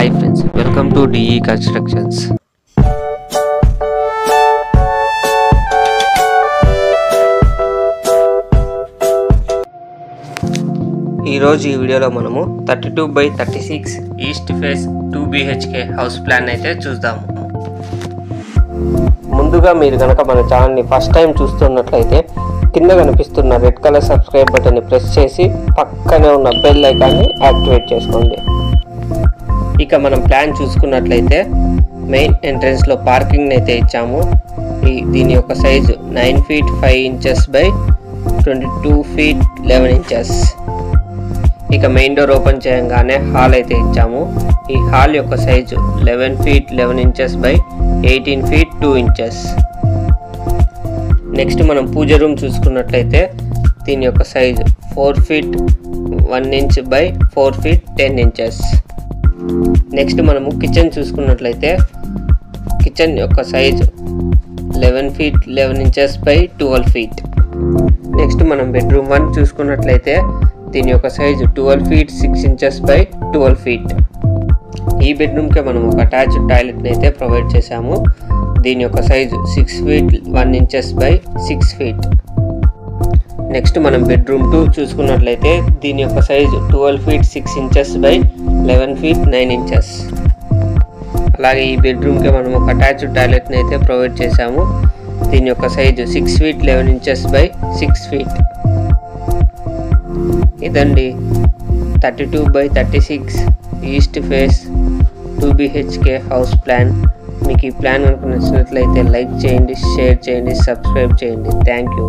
Hi friends, welcome to DE Constructions. ఈరోజు ఈ వీడియోలో మనము 32/36 east face 2 BHK house plan అయితే చూద్దాము. ముందుగా మీరు కనుక మన ఛానల్ని ఫస్ట్ టైం చూస్తున్నట్లయితే కింద కనిపిస్తున్న రెడ్ కలర్ సబ్స్క్రైబ్ బటన్ని ప్రెస్ చేసి పక్కనే ఉన్న బెల్ ఐకాన్ని యాక్టివేట్ చేసుకోండి. ఇక మనం ప్లాన్ చూసుకున్నట్లయితే మెయిన్ ఎంట్రన్స్లో పార్కింగ్ అయితే ఇచ్చాము. దీని యొక్క size 9 feet 5 inches by 22 feet 11 inches. ఇక మెయిన్ డోర్ ఓపెన్ చేయగానే హాల్ అయితే ఇచ్చాము. ఈ హాల్ యొక్క size 11 feet 11 inches by 18 feet 2 inches. Next మనం పూజ రూమ్ చూసుకున్నట్లయితే దీని యొక్క size 4 feet 1 inch by 4 feet 10 inches. Next మనము కిచెన్ చూసుకున్నట్లయితే కిచెన్ యొక్క size 11 feet 11 inches by 12 feet. Next మనం బెడ్రూమ్ 1 చూసుకున్నట్లయితే దీని యొక్క size 12 feet 6 inches by 12 feet. ఈ బెడ్రూమ్కే మనం ఒక అటాచ్డ్ టాయిలెట్ని అయితే ప్రొవైడ్ చేశాము. దీని యొక్క size 6 feet 1 inches by 6 feet. Next మనం బెడ్రూమ్ 2 చూసుకున్నట్లయితే దీని యొక్క size 12 feet 6 inches by 11 feet 9 inches. అలాగే ఈ బెడ్రూమ్కి మనం ఒక అటాచ్డ్ టాయిలెట్ని అయితే ప్రొవైడ్ చేశాము. దీని యొక్క size 6 feet 11 inches by 6 feet. ఇదండి 32/36 east face 2 BHK house plan. మీకు ఈ ప్లాన్ కనుక నచ్చినట్లయితే లైక్ చేయండి, షేర్ చేయండి, సబ్స్క్రైబ్ చేయండి. Thank you.